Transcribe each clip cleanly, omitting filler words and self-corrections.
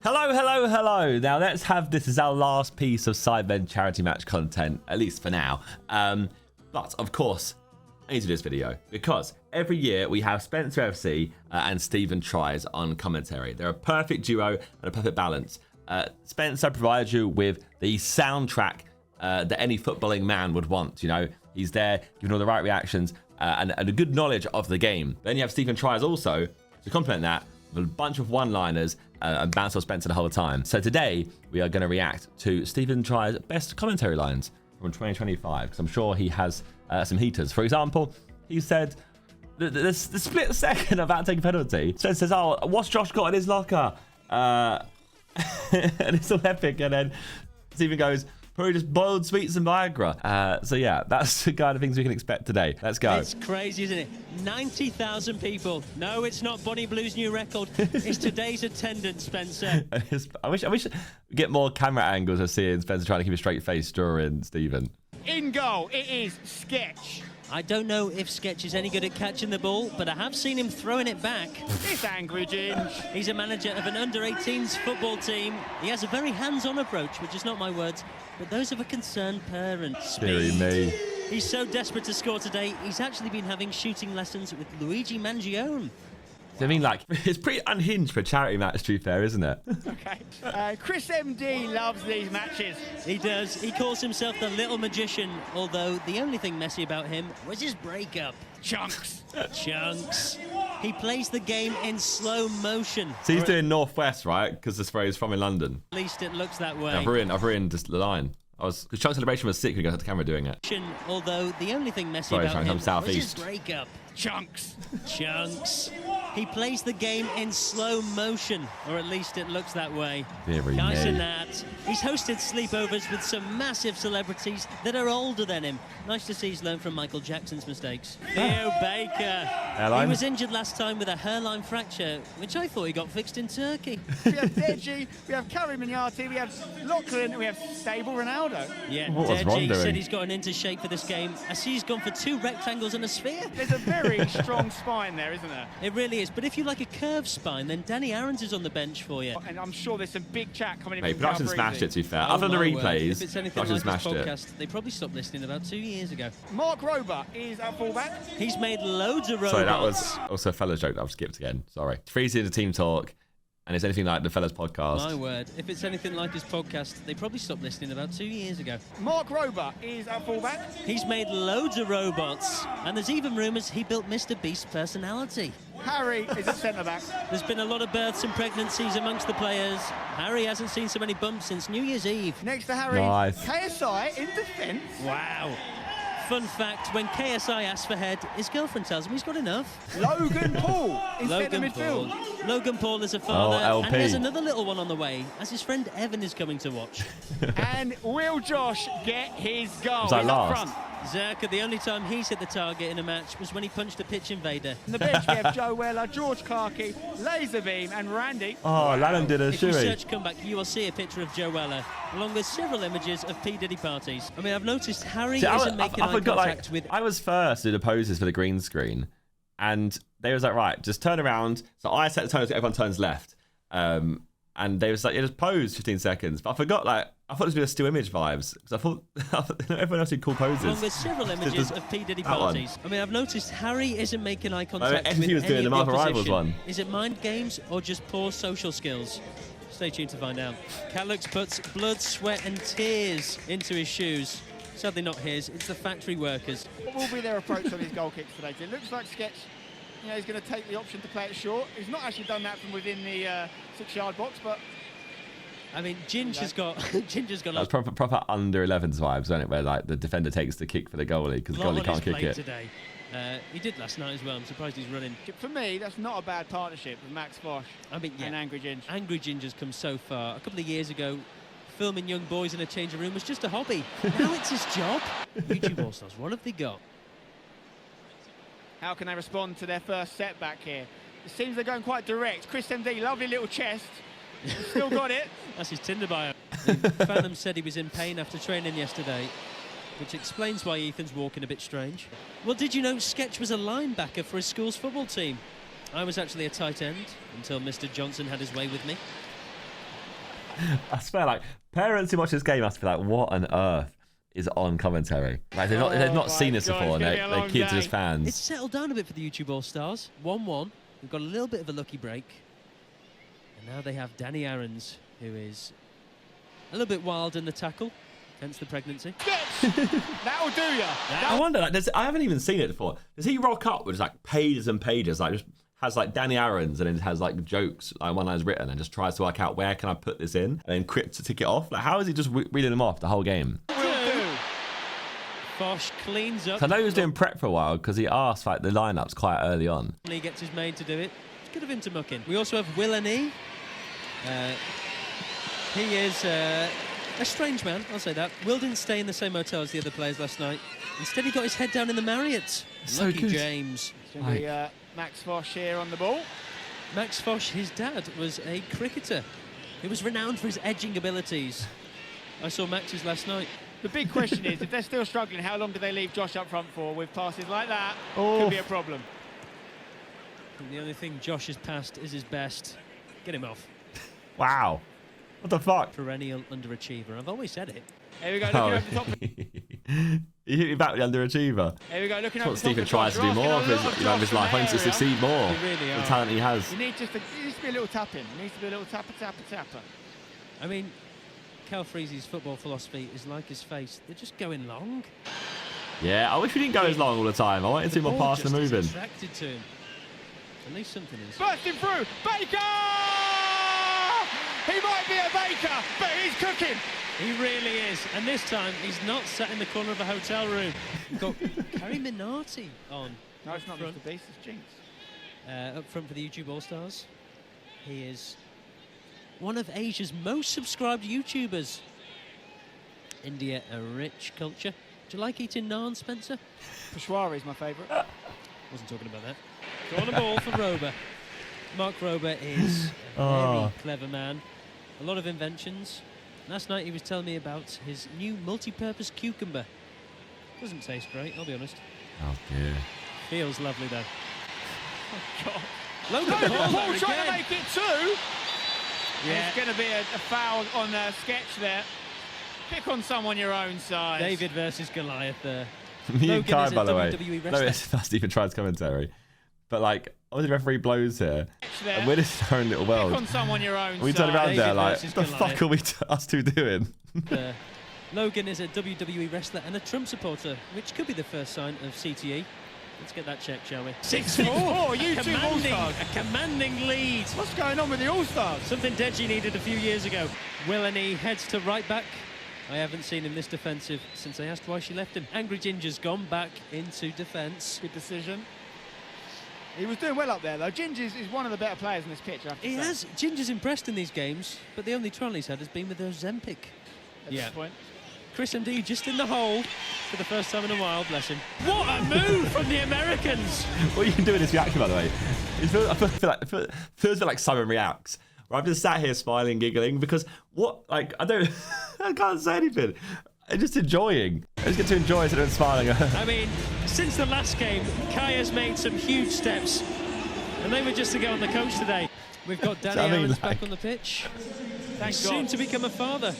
Hello, hello, hello. Now let's have this as our last piece of Sidemen charity match content, at least for now. But of course, I need to do this video because every year we have Spencer FC and Stephen Tries on commentary. They're a perfect duo and a perfect balance. Spencer provides you with the soundtrack that any footballing man would want. You know, he's there giving all the right reactions and a good knowledge of the game. Then you have Stephen Tries also to complement that with a bunch of one-liners and bounce off Spencer the whole time. So today we are going to react to Stephen Tries' best commentary lines from 2025 because I'm sure he has some heaters. For example, he said the split second about taking a penalty. Spencer says, "Oh, what's Josh got in his locker?" And it's all epic. And then Stephen goes, "Probably just boiled sweets and Viagra." So yeah, that's the kind of things we can expect today. Let's go. It's crazy, isn't it? 90,000 people. No, it's not Bonnie Blue's new record. It's today's attendance, Spencer. I wish we get more camera angles of seeing Spencer trying to keep a straight face during Stephen. In goal, it is Sketch. I don't know if Sketch is any good at catching the ball, but I have seen him throwing it back. It's Angry Ginge. He's a manager of an under-18s football team. He has a very hands-on approach, which is not my words, but those of a concerned parent. Deary me. He's so desperate to score today, he's actually been having shooting lessons with Luigi Mangione. I mean, like, it's pretty unhinged for a charity match, to be fair, isn't it? Okay. Chris MD loves these matches. He does. He calls himself the little magician, although the only thing messy about him was his breakup. Chunks. Chunks. He plays the game in slow motion. So he's doing Northwest, right? Because that's where he's from in London. At least it looks that way. I've ruined just the line. Because Chunk Celebration was sick when he got the camera doing it. Although the only thing messy Sorry, about him South was East. his breakup. Chunks. Chunks. He plays the game in slow motion, or at least it looks that way. Deary Guys me. and that. He's hosted sleepovers with some massive celebrities that are older than him. Nice to see he's learned from Michael Jackson's mistakes. Theo Baker. Hairline? He was injured last time with a hairline fracture, which I thought he got fixed in Turkey. We have Deji, we have Curry Mignati, we have Lachlan, and we have Stable Ronaldo. Yeah, What was Ron Deji doing? said he's got an into shape for this game. I see he's gone for 2 rectangles and a sphere. There's a very strong spine there, isn't there? It really is. But if you like a curved spine, then Danny Aarons is on the bench for you. And I'm sure there's some big chat coming in. Mate, from production Calabrese. smashed it, to be fair. Oh Other than the my word. replays, If it's anything production like this smashed it. podcast, they probably stopped listening about 2 years ago. Mark Rober is at fullback. He's made loads of robots. Sorry, that was also a fella's joke that I've skipped again. Sorry. It's freezing the team talk, and it's anything like the fella's podcast. My word. If it's anything like his podcast, they probably stopped listening about 2 years ago. Mark Rober is at fullback. He's made loads of robots. And there's even rumours he built Mr. Beast's personality. Harry is at centre-back. There's been a lot of births and pregnancies amongst the players. Harry hasn't seen so many bumps since New Year's Eve. Next to Harry, Nice. KSI in defence. Wow. Fun fact, when KSI asks for head, his girlfriend tells him he's got enough. Logan Paul in centre Logan midfield. Paul. Logan Paul is a father, LP. and he has another little one on the way, as his friend Evan is coming to watch. And will Josh get his goal? Was that He's up last? front. Zerkaa, the only time he's hit the target in a match was when he punched a pitch invader. On the bench we have Joe Weller, George Clarkey, Laserbeam and Randy. Oh, Lanham did a If you shoey. search comeback, you will see a picture of Joe Weller, along with several images of P. Diddy parties. I mean, I've noticed Harry See, isn't making eye forgot, contact with... I was first to do the poses for the green screen, and they was like, right, just turn around. So I set the tone so everyone turns left. And they was like, yeah, just pose 15 seconds. But I forgot, like, I thought it was going to still image vibes. Because I thought everyone else did cool poses. Along with several images of P. Diddy parties. I mean, I've noticed Harry isn't making eye contact with he was doing any the of Marvel Rivals opposition. one. Is it mind games or just poor social skills? Stay tuned to find out. Callux puts blood, sweat and tears into his shoes. Sadly not his, it's the factory workers. What will be their approach on his goal kicks today? It looks like Sketch, you know, he's going to take the option to play it short. He's not actually done that from within the 6-yard box, but I mean, Ginger's got That's proper under 11s vibes, isn't it? Where like the defender takes the kick for the goalie because the goalie can't kick it. Today. He did last night as well. I'm surprised he's running. for me, that's not a bad partnership with Max Fosh I mean, yeah, and Angry Ginge. Angry Ginger's come so far. A couple of years ago, filming young boys in a changing room was just a hobby. Now it's his job. YouTube All-Stars, what have they got? How can they respond to their first setback here? It seems they're going quite direct. Chris MD, lovely little chest. Still got it. That's his Tinder bio. Phantom said he was in pain after training yesterday, which explains why Ethan's walking a bit strange. Well, did you know Sketch was a linebacker for his school's football team? I was actually a tight end until Mr. Johnson had his way with me. I swear, like, parents who watch this game must be like, what on earth is on commentary? Like, they've not seen this before, and their kids are just fans. It's settled down a bit for the YouTube All-Stars. 1-1. We've got a little bit of a lucky break. And now they have Danny Aarons, who is a little bit wild in the tackle, hence the pregnancy. That'll do ya. I wonder, like, I haven't even seen it before. Does he rock up with like pages and pages, like just has like Danny Aarons, and then has like jokes, like one that's written, and just tries to work out where can I put this in, and then quit to tick it off? Like, how is he just reading them off the whole game? Fosh cleans up. So I know he was doing prep for a while because he asked like the lineups quite early on. He gets his maid to do it. It's good of him to muck in. We also have Will and E. He is a strange man, I'll say that. Will didn't stay in the same hotel as the other players last night. Instead, he got his head down in the Marriott. So Lucky good. James. It's going to be Max Fosh here on the ball. Max Fosh, his dad, was a cricketer. He was renowned for his edging abilities. I saw Max's last night. The big question is, if they're still struggling, how long do they leave Josh up front for with passes like that? Oh. Could be a problem. And the only thing Josh has passed is his best. Get him off. Wow. What the fuck? Perennial underachiever. I've always said it. Here we go, looking over the top. He hit me back with the underachiever. Here we go, looking over That's the what top. Stephen tries to do more of his life. He wants to succeed more. They really The are. talent he has. He needs to be a little tapping. He needs to be a little tapper. I mean, Cal Freezy's football philosophy is like his face. They're just going long. Yeah, I wish we didn't go as long all the time. I wanted to see more pass and moving. Attracted to him. At least something is. Bursting through, Baker! He might be a baker, but he's cooking. He really is. And this time, he's not sat in the corner of a hotel room. We've got Carrie Minardi on. No, it's not front. Mr. Beast, it's Jinx. Up front for the YouTube All-Stars. He is one of Asia's most subscribed YouTubers. India, a rich culture. Do you like eating naan, Spencer? Peshwari is my favourite. Wasn't talking about that. Go on a ball for Rober. Mark Rober is a very clever man. A lot of inventions. Last night he was telling me about his new multi-purpose cucumber. Doesn't taste great, I'll be honest. Oh dear. Feels lovely though. Oh, God. Logan Paul Paul trying to again. make it two. Yeah. It's going to be a foul on Sketch there. Pick on someone your own size. David versus Goliath there. Me and Logan Kai, is a by the way. WWE No, wrestler. it's not Stephen tries commentary. But like, obviously the referee blows here. And we're just in our own little Pick world. on someone your own We size. turn around there David like, versus what the fuck Goliath. are we us two doing? Logan is a WWE wrestler and a Trump supporter, which could be the first sign of CTE. Let's get that checked, shall we? 6-4, YouTube All-Stars. A commanding lead. What's going on with the All-Stars? Something Deji needed a few years ago. Willany heads to right back. I haven't seen him this defensive since I asked why she left him. Angry Ginger's gone back into defence. Good decision. He was doing well up there, though. Ginger is one of the better players in this pitch, I have to He say. has. Ginger's impressed in these games, but the only trial he's had has been with Ozempic. At this point. Chris MD just in the hole for the first time in a while, bless him. What a move from the Americans! What you can do in this reaction, by the way, it feels a bit like Simon Reacts, where I've just sat here smiling, giggling, because I can't say anything. I'm just enjoying. I just get to enjoy it and smiling. I mean, since the last game, Kaya's made some huge steps, and they were just to get on the coach today. We've got Danny Aarons back on the pitch. Thank Soon God. to become a father.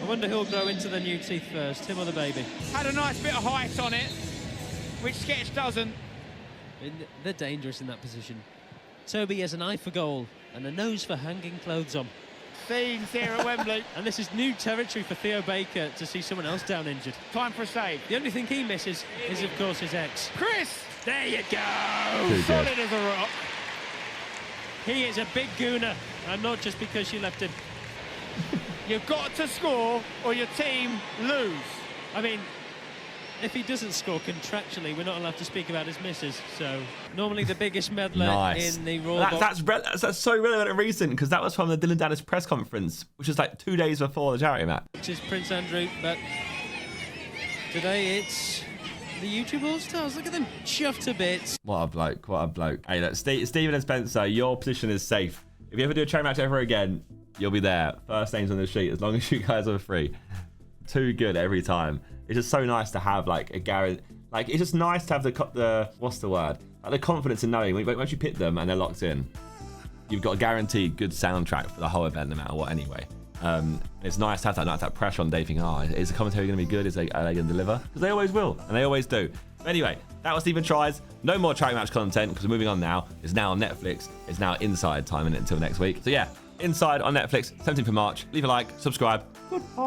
I wonder who'll grow into the new teeth first, him or the baby. Had a nice bit of height on it, which Sketch doesn't. They're dangerous in that position. Toby has an eye for goal and a nose for hanging clothes on. Scenes here at Wembley. And this is new territory for Theo Baker to see someone else down injured. Time for a save. The only thing he misses is, of course, his ex. Chris! There you go! Solid as a rock. He is a big gooner, and not just because she left him. You've got to score or your team lose. I mean, if he doesn't score contractually, we're not allowed to speak about his misses. So normally the biggest meddler in the Raw box. That's so relevant and recent, because that was from the Dylan Dennis press conference, which was like 2 days before the charity match. Which is Prince Andrew, but today it's the YouTube All-Stars. Look at them, chuffed to bits. What a bloke, what a bloke. Hey, look, Stephen and Spencer, your position is safe. If you ever do a charity match ever again, you'll be there. First names on the sheet, as long as you guys are free. Too good every time. It's just so nice to have like a guarantee. Like, it's just nice to have the what's the word? Like the confidence in knowing once you pick them and they're locked in, you've got a guaranteed good soundtrack for the whole event, no matter what. Anyway, It's nice to have that pressure on day thinking, oh, is the commentary going to be good? Are they going to deliver? Because they always will, and they always do. But anyway, that was Steven Tries. No more charity match content because we're moving on now. It's now on Netflix. It's now Inside time until next week. So yeah, Inside on Netflix, 17th of March. Leave a like, subscribe. Goodbye.